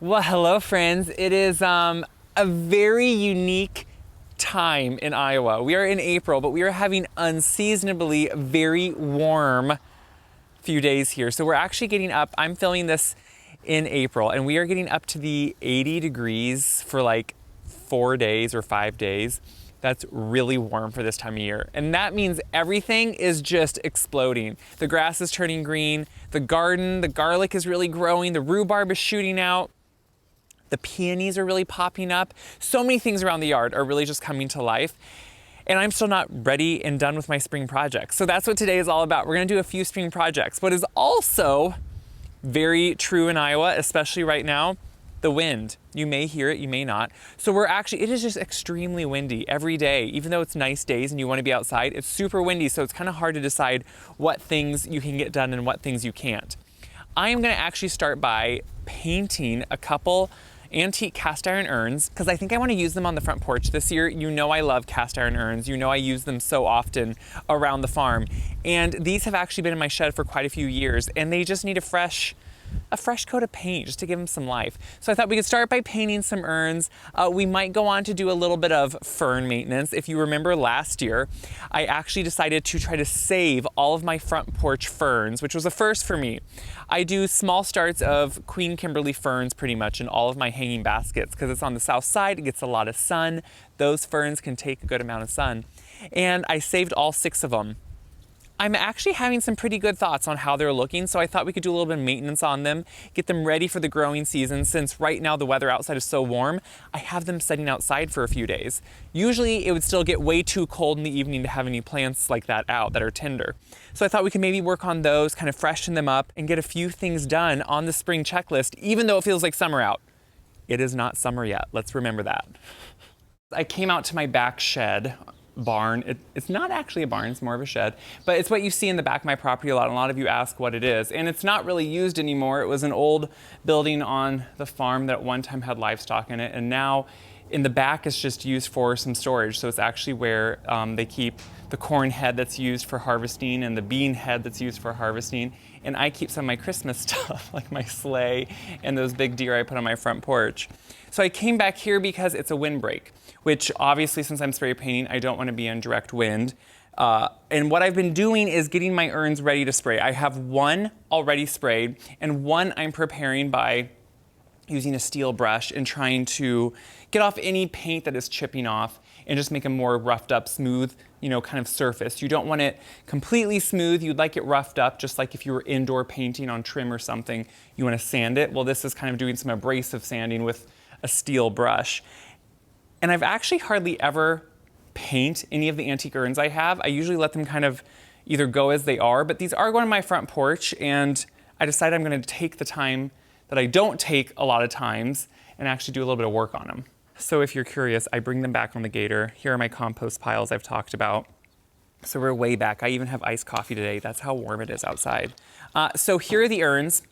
Well, hello, friends. It is a very unique time in Iowa. We are in April, but we are having unseasonably very warm few days here. So we're actually getting up, I'm filming this in April, and we are getting up to the 80 degrees for like 4 days or 5 days. That's really warm for this time of year. And that means everything is just exploding. The grass is turning green, the garden, the garlic is really growing, the rhubarb is shooting out, the peonies are really popping up. So many things around the yard are really just coming to life. And I'm still not ready and done with my spring projects. So that's what today is all about. We're gonna do a few spring projects. What is also very true in Iowa, especially right now, the wind. You may hear it, you may not. So it is just extremely windy every day. Even though it's nice days and you wanna be outside, it's super windy, so it's kind of hard to decide what things you can get done and what things you can't. I am gonna actually start by painting a couple antique cast iron urns, because I think I want to use them on the front porch this year. You know I love cast iron urns. You know I use them so often around the farm. And these have actually been in my shed for quite a few years, and they just need a fresh coat of paint just to give them some life. So I thought we could start by painting some urns. We might go on to do a little bit of fern maintenance. If you remember last year, I actually decided to try to save all of my front porch ferns, which was a first for me. I do small starts of Queen Kimberly ferns pretty much in all of my hanging baskets because it's on the south side, it gets a lot of sun. Those ferns can take a good amount of sun. And I saved all 6 of them. I'm actually having some pretty good thoughts on how they're looking, so I thought we could do a little bit of maintenance on them, get them ready for the growing season. Since right now the weather outside is so warm, I have them sitting outside for a few days. Usually it would still get way too cold in the evening to have any plants like that out that are tender. So I thought we could maybe work on those, kind of freshen them up, and get a few things done on the spring checklist, even though it feels like summer out. It is not summer yet, let's remember that. I came out to my back shed, barn. It's not actually a barn, it's more of a shed, but it's what you see in the back of my property a lot, and a lot of you ask what it is. And it's not really used anymore. It was an old building on the farm that at one time had livestock in it, and now in the back it's just used for some storage. So it's actually where they keep the corn head that's used for harvesting and the bean head that's used for harvesting. And I keep some of my Christmas stuff, like my sleigh and those big deer I put on my front porch. So I came back here because it's a windbreak, which obviously since I'm spray painting, I don't want to be in direct wind. And what I've been doing is getting my urns ready to spray. I have one already sprayed and one I'm preparing by using a steel brush and trying to get off any paint that is chipping off and just make a more roughed up, smooth, kind of surface. You don't want it completely smooth. You'd like it roughed up, just like if you were indoor painting on trim or something, you want to sand it. Well, this is kind of doing some abrasive sanding with a steel brush. And I've actually hardly ever paint any of the antique urns I have. I usually let them kind of either go as they are, but these are going on my front porch, and I decided I'm going to take the time that I don't take a lot of times and actually do a little bit of work on them. So if you're curious, I bring them back on the gator. Here are my compost piles I've talked about. So we're way back. I even have iced coffee today. That's how warm it is outside. So here are the urns.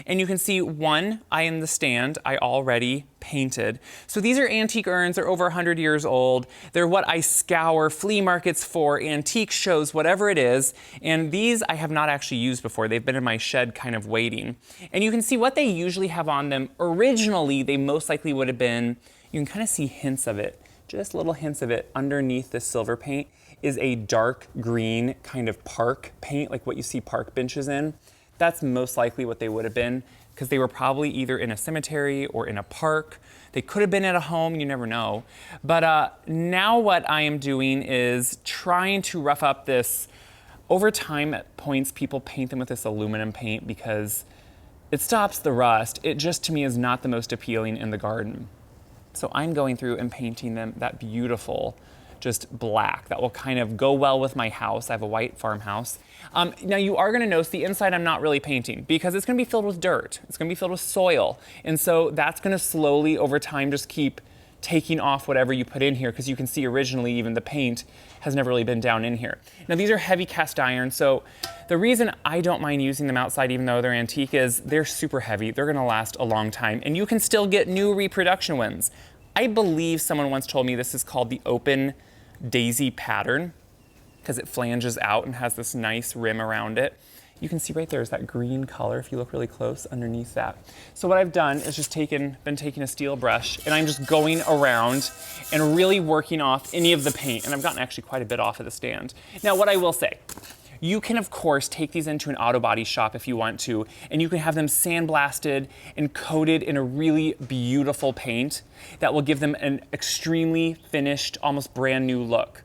And you can see one eye in the stand I already painted. So these are antique urns. They're over 100 years old. They're what I scour flea markets for, antique shows, whatever it is. And these I have not actually used before. They've been in my shed kind of waiting. And you can see what they usually have on them. Originally, they most likely would have been, you can kind of see hints of it, just little hints of it underneath this silver paint is a dark green kind of park paint, like what you see park benches in. That's most likely what they would have been, because they were probably either in a cemetery or in a park. They could have been at a home, you never know. But now what I am doing is trying to rough up this. Over time, at points, people paint them with this aluminum paint because it stops the rust. It just, to me, is not the most appealing in the garden. So I'm going through and painting them that beautiful, just black. That will kind of go well with my house. I have a white farmhouse. Now you are gonna notice the inside I'm not really painting because it's gonna be filled with dirt. It's gonna be filled with soil. And so that's gonna slowly over time just keep taking off whatever you put in here, because you can see originally even the paint has never really been down in here. Now these are heavy cast iron, so the reason I don't mind using them outside even though they're antique is they're super heavy. They're gonna last a long time, and you can still get new reproduction ones. I believe someone once told me this is called the open daisy pattern because it flanges out and has this nice rim around it. you can see right there is that green color if you look really close underneath that. So what I've done is just been taking a steel brush, and I'm just going around and really working off any of the paint. And I've gotten actually quite a bit off of the stand. Now what I will say, you can of course take these into an auto body shop if you want to, and you can have them sandblasted and coated in a really beautiful paint that will give them an extremely finished, almost brand new look.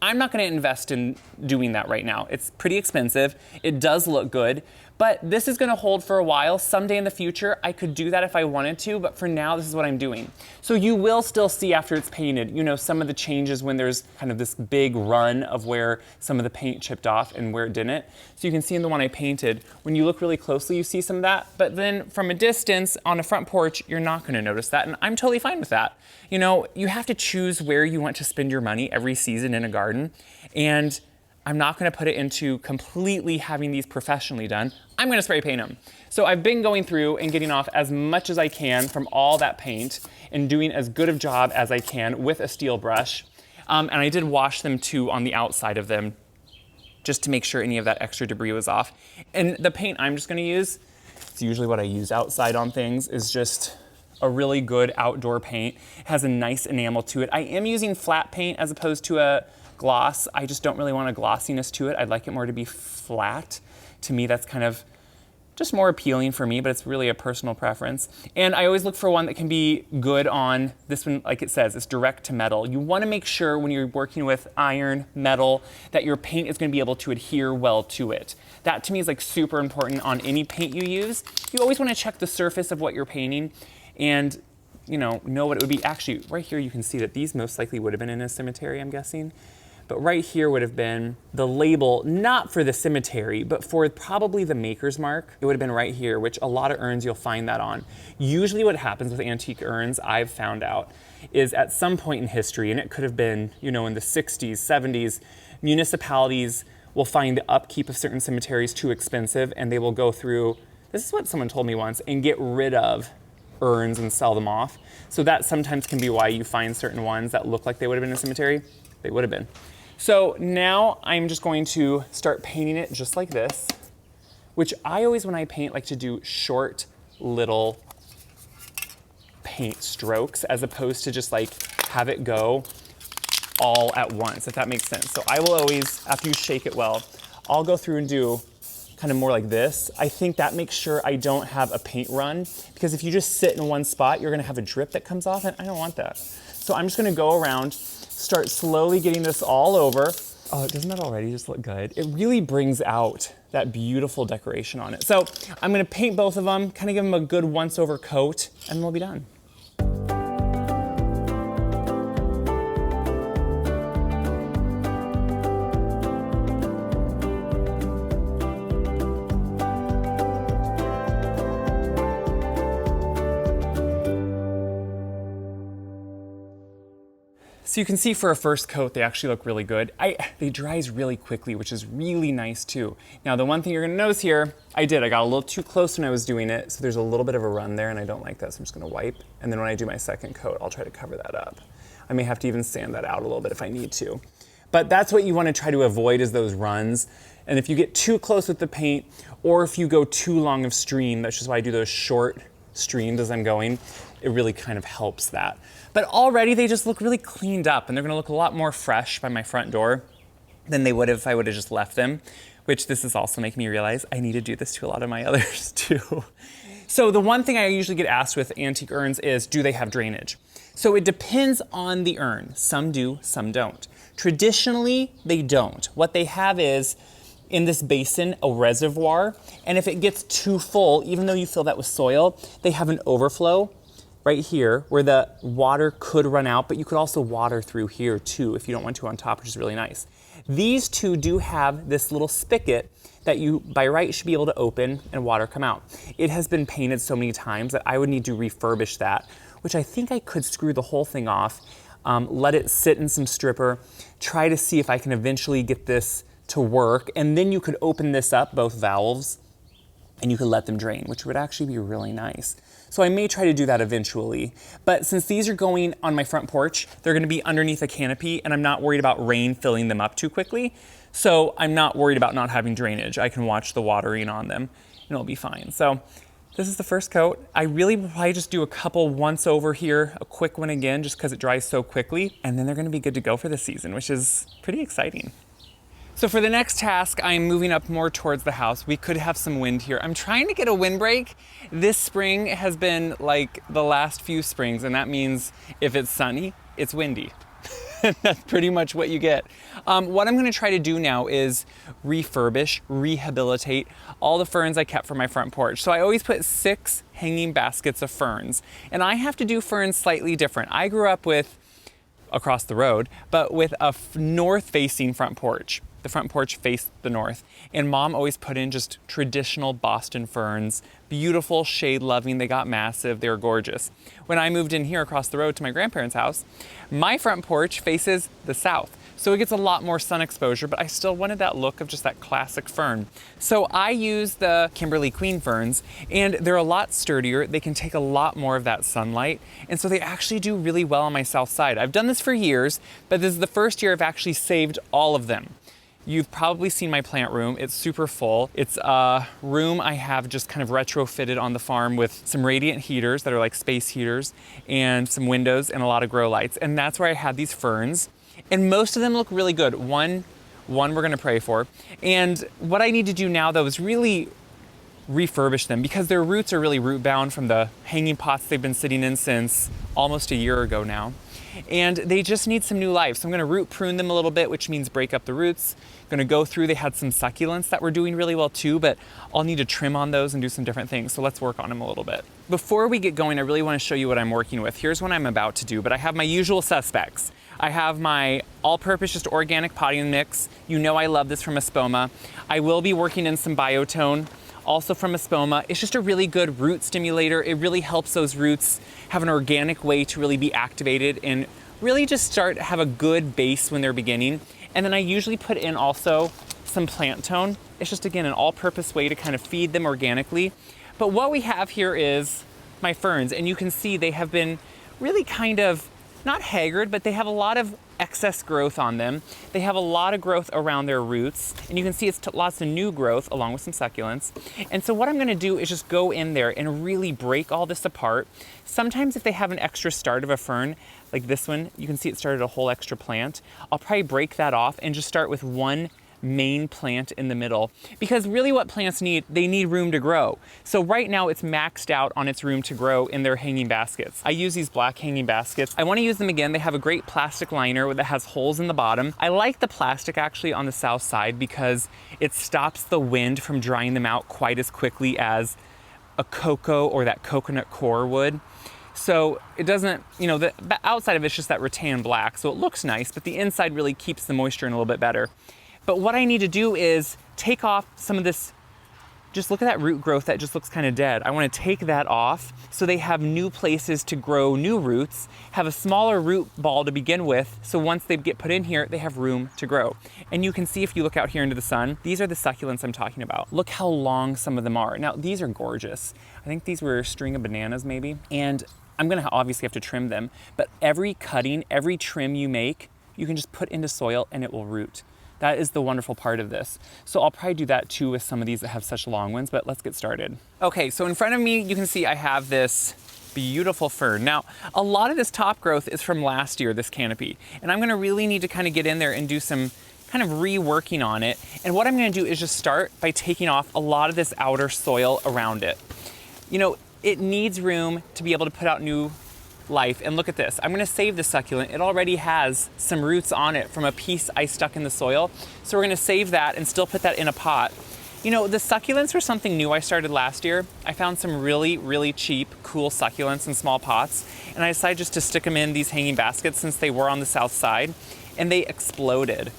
I'm not gonna invest in doing that right now. It's pretty expensive. It does look good, but this is gonna hold for a while. Someday in the future, I could do that if I wanted to, but for now, this is what I'm doing. So you will still see after it's painted, you know, some of the changes when there's kind of this big run of where some of the paint chipped off and where it didn't. So you can see in the one I painted, when you look really closely, you see some of that, but then from a distance on a front porch, you're not gonna notice that, and I'm totally fine with that. You know, you have to choose where you want to spend your money every season in a garden, and I'm not gonna put it into completely having these professionally done. I'm gonna spray paint them. So I've been going through and getting off as much as I can from all that paint and doing as good a job as I can with a steel brush. And I did wash them too on the outside of them just to make sure any of that extra debris was off. And the paint I'm just gonna use, it's usually what I use outside on things, is just a really good outdoor paint. It has a nice enamel to it. I am using flat paint as opposed to a gloss. I just don't really want a glossiness to it. I'd like it more to be flat. To me, that's kind of just more appealing for me, but it's really a personal preference. And I always look for one that can be good on this one. Like it says, it's direct to metal. You want to make sure when you're working with iron, metal, that your paint is going to be able to adhere well to it. That to me is like super important on any paint you use. You always want to check the surface of what you're painting and know what it would be. Actually, right here you can see that these most likely would have been in a cemetery, I'm guessing. But right here would have been the label, not for the cemetery, but for probably the maker's mark. It would have been right here, which a lot of urns you'll find that on. Usually what happens with antique urns, I've found out, is at some point in history, and it could have been, in the 60s, 70s, municipalities will find the upkeep of certain cemeteries too expensive, and they will go through, this is what someone told me once, and get rid of urns and sell them off. So that sometimes can be why you find certain ones that look like they would have been in a cemetery. They would have been. So now I'm just going to start painting it just like this, which I always, when I paint, like to do short little paint strokes as opposed to just like have it go all at once, if that makes sense. So I will always, after you shake it well, I'll go through and do kind of more like this. I think that makes sure I don't have a paint run, because if you just sit in one spot, you're gonna have a drip that comes off, and I don't want that. So I'm just gonna go around, start slowly getting this all over. Oh, doesn't that already just look good? It really brings out that beautiful decoration on it. So I'm gonna paint both of them, kind of give them a good once over coat, and we'll be done. So you can see for a first coat, they actually look really good. They dries really quickly, which is really nice too. Now, the one thing you're gonna notice here, I got a little too close when I was doing it, so there's a little bit of a run there, and I don't like that, so I'm just gonna wipe. And then when I do my second coat, I'll try to cover that up. I may have to even sand that out a little bit if I need to. But that's what you wanna try to avoid, is those runs. And if you get too close with the paint, or if you go too long of stream, that's just why I do those short streams as I'm going, it really kind of helps that. But already they just look really cleaned up, and they're gonna look a lot more fresh by my front door than they would have if I would have just left them, which this is also making me realize I need to do this to a lot of my others too. So the one thing I usually get asked with antique urns is, do they have drainage? So it depends on the urn. Some do, some don't. Traditionally, they don't. What they have is, in this basin, a reservoir, and if it gets too full, even though you fill that with soil, they have an overflow right here where the water could run out, but you could also water through here too if you don't want to on top, which is really nice. These two do have this little spigot that you, by right, should be able to open and water come out. It has been painted so many times that I would need to refurbish that, which I think I could screw the whole thing off, let it sit in some stripper, try to see if I can eventually get this to work, and then you could open this up, both valves, and you could let them drain, which would actually be really nice. So I may try to do that eventually. But since these are going on my front porch, they're gonna be underneath a canopy, and I'm not worried about rain filling them up too quickly. So I'm not worried about not having drainage. I can watch the watering on them and it'll be fine. So this is the first coat. I really will probably just do a couple once over here, a quick one again, just because it dries so quickly. And then they're gonna be good to go for the season, which is pretty exciting. So for the next task, I'm moving up more towards the house. We could have some wind here. I'm trying to get a windbreak. This spring has been like the last few springs, and that means if it's sunny, it's windy. That's pretty much what you get. What I'm gonna try to do now is refurbish, rehabilitate all the ferns I kept for my front porch. So I always put 6 hanging baskets of ferns, and I have to do ferns slightly different. I grew up with, across the road, but with a north-facing front porch. The front porch faced the north, and Mom always put in just traditional Boston ferns, beautiful, shade-loving. They got massive, they were gorgeous. When I moved in here across the road to my grandparents' house, my front porch faces the south, so it gets a lot more sun exposure, but I still wanted that look of just that classic fern. So I use the Kimberly Queen ferns, and they're a lot sturdier. They can take a lot more of that sunlight, and so they actually do really well on my south side. I've done this for years, but this is the first year I've actually saved all of them. You've probably seen my plant room. It's super full. It's a room I have just kind of retrofitted on the farm with some radiant heaters that are like space heaters and some windows and a lot of grow lights. And that's where I had these ferns. And most of them look really good. One we're gonna pray for. And what I need to do now though is really refurbish them because their roots are really root bound from the hanging pots they've been sitting in since almost a year ago now. And they just need some new life. So I'm gonna root prune them a little bit, which means break up the roots. Gonna go through, they had some succulents that were doing really well too, but I'll need to trim on those and do some different things. So let's work on them a little bit. Before we get going, I really wanna show you what I'm working with. Here's what I'm about to do, but I have my usual suspects. I have my all-purpose just organic potting mix. You know I love this from Espoma. I will be working in some biotone, also from Espoma. It's just a really good root stimulator. It really helps those roots have an organic way to really be activated and really just have a good base when they're beginning. And then I usually put in also some plant tone. It's just, again, an all-purpose way to kind of feed them organically. But what we have here is my ferns, and you can see they have been really kind of, not haggard, but they have a lot of excess growth on them. They have a lot of growth around their roots, and you can see it's lots of new growth along with some succulents. And so what I'm gonna do is just go in there and really break all this apart. Sometimes if they have an extra start of a fern, like this one, you can see it started a whole extra plant. I'll probably break that off and just start with one main plant in the middle, because really what plants need, they need room to grow. So right now it's maxed out on its room to grow in their hanging baskets. I use these black hanging baskets. I want to use them again. They have a great plastic liner that has holes in the bottom. I like the plastic actually on the south side because it stops the wind from drying them out quite as quickly as a cocoa or that coconut core would. So it doesn't, the outside of it's just that rattan black, so it looks nice, but the inside really keeps the moisture in a little bit better. But what I need to do is take off some of this, just look at that root growth that just looks kind of dead. I want to take that off so they have new places to grow new roots, have a smaller root ball to begin with, so once they get put in here, they have room to grow. And you can see if you look out here into the sun, these are the succulents I'm talking about. Look how long some of them are. Now, these are gorgeous. I think these were a string of bananas maybe, and I'm gonna obviously have to trim them, but every cutting, every trim you make, you can just put into soil and it will root. That is the wonderful part of this. So I'll probably do that too with some of these that have such long ones, but let's get started. Okay, so in front of me, you can see I have this beautiful fern. Now, a lot of this top growth is from last year, this canopy, and I'm gonna really need to kind of get in there and do some kind of reworking on it. And what I'm gonna do is just start by taking off a lot of this outer soil around it. It needs room to be able to put out new life. And look at this. I'm gonna save the succulent. It already has some roots on it from a piece I stuck in the soil. So we're gonna save that and still put that in a pot. The succulents were something new I started last year. I found some really, really cheap, cool succulents in small pots. And I decided just to stick them in these hanging baskets since they were on the south side, and they exploded.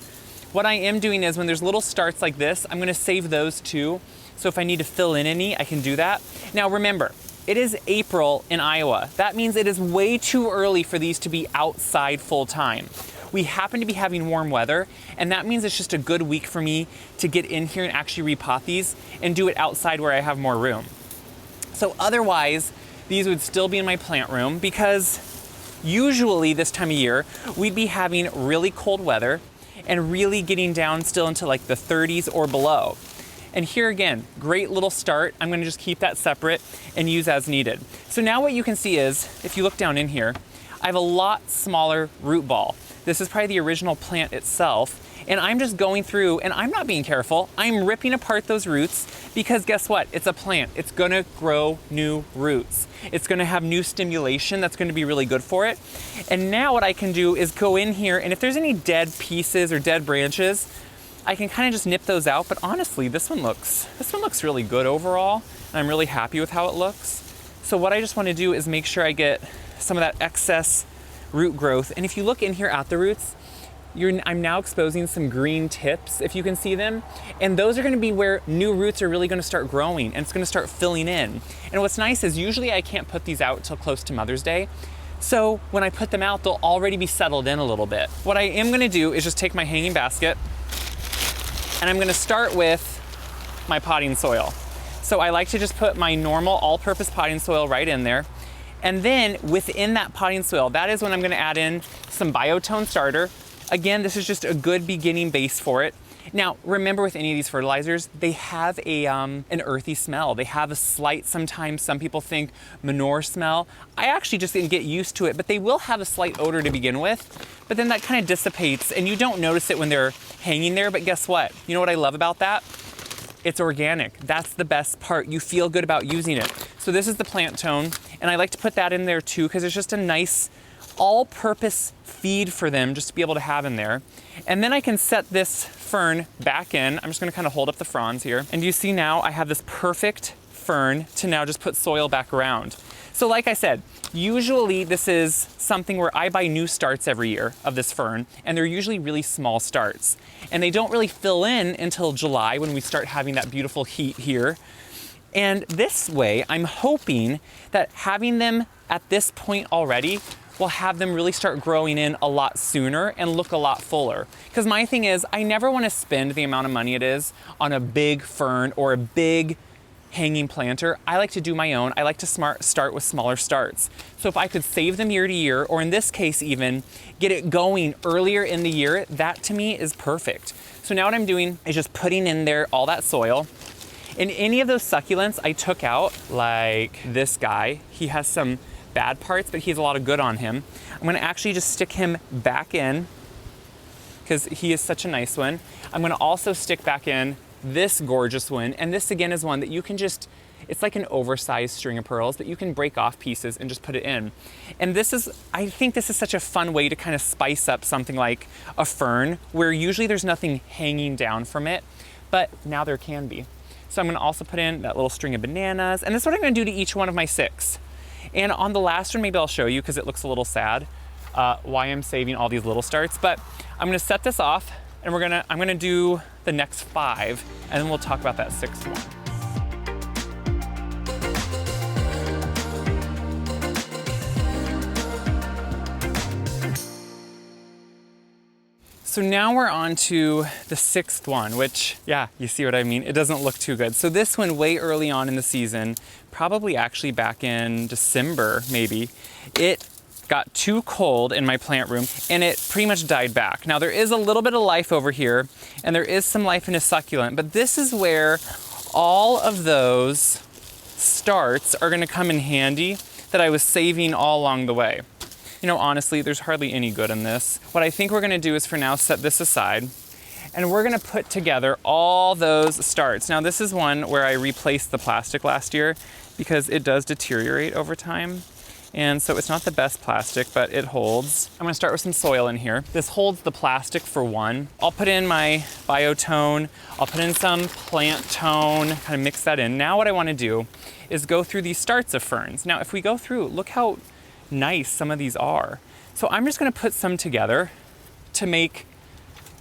What I am doing is when there's little starts like this, I'm gonna save those too. So if I need to fill in any, I can do that. Now remember, it is April in Iowa. That means it is way too early for these to be outside full time. We happen to be having warm weather, and that means it's just a good week for me to get in here and actually repot these and do it outside where I have more room. So otherwise, these would still be in my plant room because usually this time of year, we'd be having really cold weather and really getting down still into like the 30s or below. And here again, great little start. I'm gonna just keep that separate and use as needed. So now what you can see is, if you look down in here, I have a lot smaller root ball. This is probably the original plant itself. And I'm just going through, and I'm not being careful, I'm ripping apart those roots because guess what? It's a plant. It's gonna grow new roots. It's gonna have new stimulation that's gonna be really good for it. And now what I can do is go in here, and if there's any dead pieces or dead branches, I can kind of just nip those out. But honestly, this one looks really good overall. And I'm really happy with how it looks. So what I just wanna do is make sure I get some of that excess root growth. And if you look in here at the roots, I'm now exposing some green tips, if you can see them. And those are gonna be where new roots are really gonna start growing and it's gonna start filling in. And what's nice is usually I can't put these out till close to Mother's Day. So when I put them out, they'll already be settled in a little bit. What I am gonna do is just take my hanging basket and I'm gonna start with my potting soil. So I like to just put my normal all-purpose potting soil right in there. And then within that potting soil, that is when I'm gonna add in some biotone starter. Again, this is just a good beginning base for it. Now, remember with any of these fertilizers, they have an earthy smell. They have a slight, sometimes some people think manure smell. I actually just didn't get used to it, but they will have a slight odor to begin with, but then that kind of dissipates and you don't notice it when they're hanging there, but guess what? You know what I love about that? It's organic. That's the best part. You feel good about using it. So this is the plant tone, and I like to put that in there too because it's just a nice all-purpose feed for them just to be able to have in there. And then I can set this fern back in. I'm just gonna kind of hold up the fronds here. And you see now I have this perfect fern to now just put soil back around. So like I said, usually this is something where I buy new starts every year of this fern, and they're usually really small starts. And they don't really fill in until July when we start having that beautiful heat here. And this way, I'm hoping that having them at this point already will have them really start growing in a lot sooner and look a lot fuller. Because my thing is, I never want to spend the amount of money it is on a big fern or a big hanging planter. I like to do my own. I like to start with smaller starts. So if I could save them year to year, or in this case even, get it going earlier in the year, that to me is perfect. So now what I'm doing is just putting in there all that soil. And any of those succulents I took out, like this guy, he has some bad parts, but he has a lot of good on him. I'm gonna actually just stick him back in because he is such a nice one. I'm gonna also stick back in this gorgeous one. And this again is one that you can just, it's like an oversized string of pearls, but you can break off pieces and just put it in. And this is, I think this is such a fun way to kind of spice up something like a fern where usually there's nothing hanging down from it, but now there can be. So I'm gonna also put in that little string of bananas, and this is what I'm gonna do to each one of my 6. And on the last one, maybe I'll show you because it looks a little sad why I'm saving all these little starts, but I'm gonna set this off and I'm gonna do the next 5 and then we'll talk about that 6th one. So now we're on to the 6th one, which, yeah, you see what I mean? It doesn't look too good. So this one way early on in the season, probably actually back in December, maybe, it got too cold in my plant room and it pretty much died back. Now there is a little bit of life over here and there is some life in a succulent, but this is where all of those starts are gonna come in handy that I was saving all along the way. You know, honestly, there's hardly any good in this. What I think we're gonna do is for now set this aside and we're gonna put together all those starts. Now this is one where I replaced the plastic last year because it does deteriorate over time. And so it's not the best plastic, but it holds. I'm gonna start with some soil in here. This holds the plastic for one. I'll put in my biotone, I'll put in some plant tone, kind of mix that in. Now what I wanna do is go through these starts of ferns. Now if we go through, look how nice some of these are. So I'm just gonna put some together to make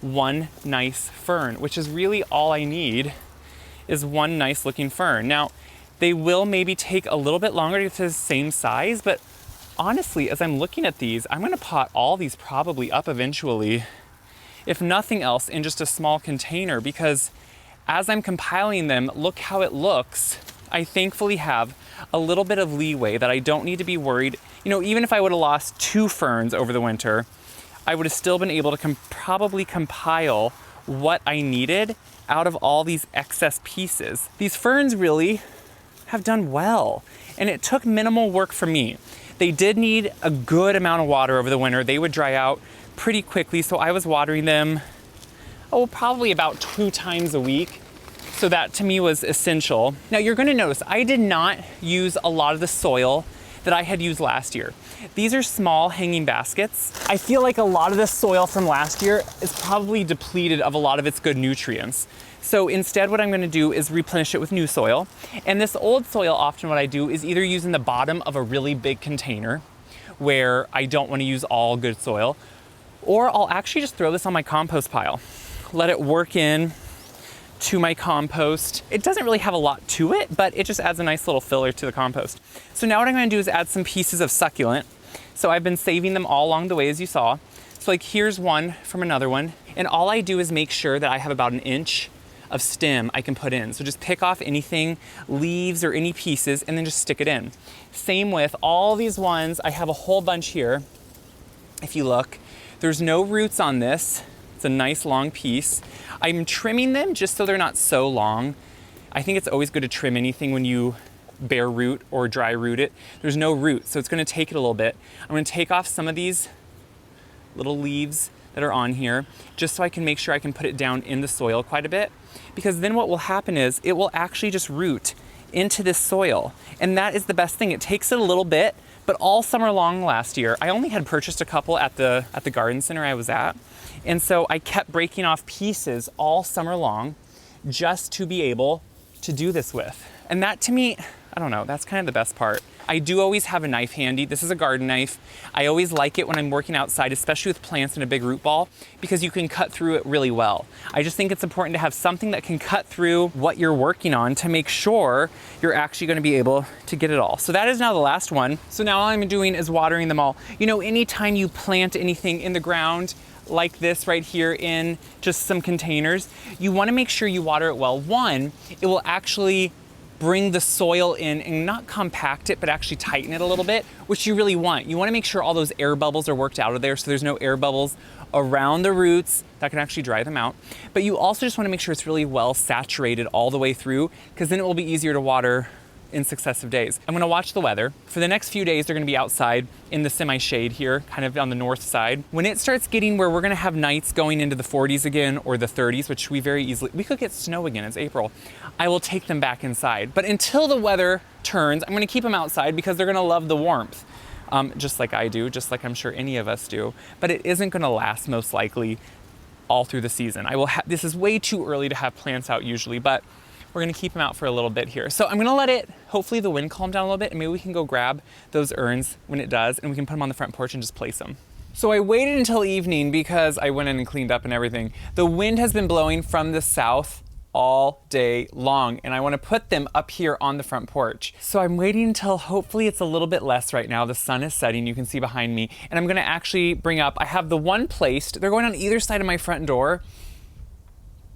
one nice fern, which is really all I need is one nice looking fern. Now, they will maybe take a little bit longer to get to the same size, but honestly, as I'm looking at these, I'm gonna pot all these probably up eventually, if nothing else, in just a small container, because as I'm compiling them, look how it looks. I thankfully have a little bit of leeway that I don't need to be worried. You know, even if I would have lost 2 ferns over the winter, I would have still been able to probably compile what I needed out of all these excess pieces. These ferns really have done well, and it took minimal work for me. They did need a good amount of water over the winter. They would dry out pretty quickly, so I was watering them, probably about 2 times a week. So that to me was essential. Now you're gonna notice I did not use a lot of the soil that I had used last year. These are small hanging baskets. I feel like a lot of the soil from last year is probably depleted of a lot of its good nutrients. So instead what I'm gonna do is replenish it with new soil. And this old soil, often what I do is either use in the bottom of a really big container where I don't wanna use all good soil, or I'll actually just throw this on my compost pile. Let it work in to my compost. It doesn't really have a lot to it, but it just adds a nice little filler to the compost. So now what I'm gonna do is add some pieces of succulent. So I've been saving them all along the way, as you saw. So like here's one from another one. And all I do is make sure that I have about 1 inch of stem I can put in. So just pick off anything, leaves or any pieces, and then just stick it in. Same with all these ones. I have a whole bunch here. If you look, there's no roots on this. It's a nice long piece. I'm trimming them just so they're not so long. I think it's always good to trim anything when you bare root or dry root it. There's no root, so it's gonna take it a little bit. I'm gonna take off some of these little leaves that are on here, just so I can make sure I can put it down in the soil quite a bit. Because then what will happen is it will actually just root into this soil. And that is the best thing. It takes it a little bit, but all summer long last year, I only had purchased a couple at the garden center I was at. And so I kept breaking off pieces all summer long just to be able to do this with. And that to me, I don't know, that's kind of the best part. I do always have a knife handy. This is a garden knife. I always like it when I'm working outside, especially with plants and a big root ball, because you can cut through it really well. I just think it's important to have something that can cut through what you're working on to make sure you're actually gonna be able to get it all. So that is now the last one. So now all I'm doing is watering them all. You know, anytime you plant anything in the ground, like this right here in just some containers, you wanna make sure you water it well. One, it will actually bring the soil in and not compact it, but actually tighten it a little bit, which you really want. You wanna make sure all those air bubbles are worked out of there so there's no air bubbles around the roots that can actually dry them out. But you also just wanna make sure it's really well saturated all the way through, because then it will be easier to water in successive days. I'm gonna watch the weather. For the next few days, they're gonna be outside in the semi-shade here, kind of on the north side. When it starts getting where we're gonna have nights going into the 40s again, or the 30s, which we could get snow again, it's April, I will take them back inside. But until the weather turns, I'm gonna keep them outside because they're gonna love the warmth. Just like I do, just like I'm sure any of us do. But it isn't gonna last most likely all through the season. This is way too early to have plants out usually, but we're gonna keep them out for a little bit here. So I'm gonna let it, hopefully the wind calm down a little bit, and maybe we can go grab those urns when it does, and we can put them on the front porch and just place them. So I waited until evening because I went in and cleaned up and everything. The wind has been blowing from the south all day long, and I wanna put them up here on the front porch. So I'm waiting until hopefully it's a little bit less right now. The sun is setting, you can see behind me, and I'm gonna actually bring up, I have the one placed, they're going on either side of my front door,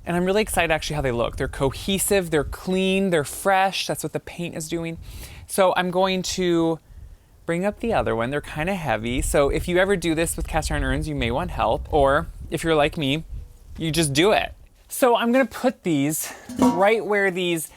and I'm really excited actually how they look. They're cohesive, they're clean, they're fresh. That's what the paint is doing. So I'm going to bring up the other one. They're kind of heavy. So if you ever do this with cast iron urns, you may want help. Or if you're like me, you just do it. So I'm gonna put these right where these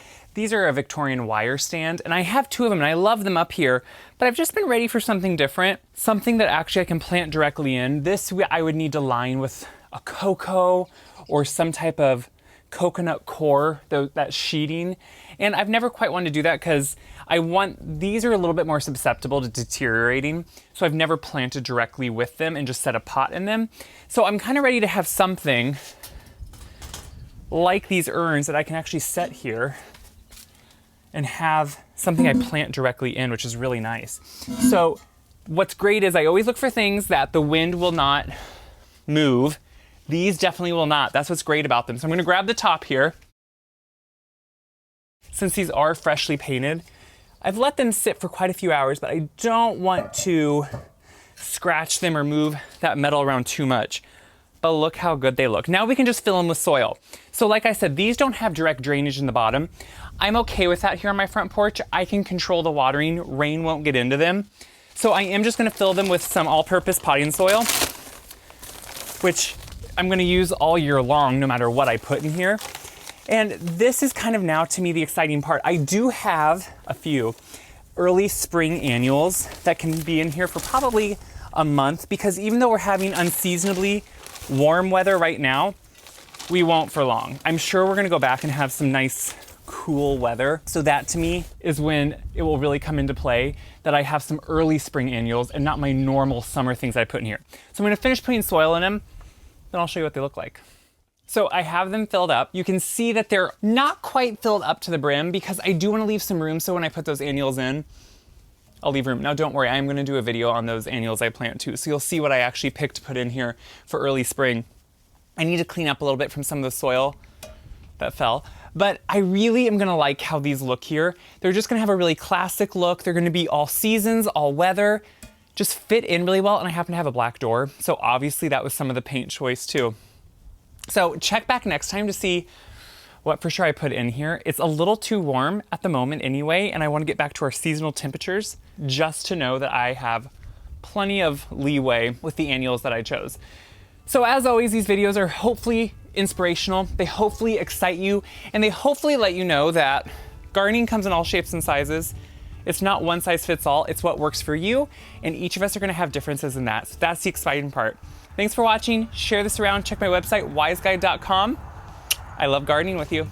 are a Victorian wire stand, and I have 2 of them and I love them up here, but I've just been ready for something different, something that actually I can plant directly in. This I would need to line with a cocoa or some type of coconut core, that sheeting. And I've never quite wanted to do that because these are a little bit more susceptible to deteriorating. So I've never planted directly with them and just set a pot in them. So I'm kind of ready to have something like these urns that I can actually set here and have something I plant directly in, which is really nice. So what's great is I always look for things that the wind will not move. These definitely will not. That's what's great about them. So I'm gonna grab the top here. Since these are freshly painted, I've let them sit for quite a few hours, but I don't want to scratch them or move that metal around too much. But look how good they look. Now we can just fill them with soil. So like I said, these don't have direct drainage in the bottom. I'm okay with that here on my front porch. I can control the watering. Rain won't get into them. So I am just gonna fill them with some all-purpose potting soil. which I'm gonna use all year long, no matter what I put in here. And this is kind of now to me the exciting part. I do have a few early spring annuals that can be in here for probably a month, because even though we're having unseasonably warm weather right now, we won't for long. I'm sure we're gonna go back and have some nice cool weather. So that to me is when it will really come into play that I have some early spring annuals and not my normal summer things I put in here. So I'm gonna finish putting soil in them, then I'll show you what they look like. So I have them filled up. You can see that they're not quite filled up to the brim because I do want to leave some room so when I put those annuals in, I'll leave room. Now don't worry, I'm going to do a video on those annuals I plant too, so you'll see what I actually picked to put in here for early spring. I need to clean up a little bit from some of the soil that fell, but I really am going to like how these look here. They're just going to have a really classic look. They're going to be all seasons, all weather, just fit in really well, and I happen to have a black door, so obviously that was some of the paint choice too. So check back next time to see what for sure I put in here. It's a little too warm at the moment anyway, and I want to get back to our seasonal temperatures just to know that I have plenty of leeway with the annuals that I chose. So as always, these videos are hopefully inspirational. They hopefully excite you, and they hopefully let you know that gardening comes in all shapes and sizes. It's not one size fits all. It's what works for you, and each of us are going to have differences in that. So that's the exciting part. Thanks for watching. Share this around. Check my website, wiseguide.com. I love gardening with you.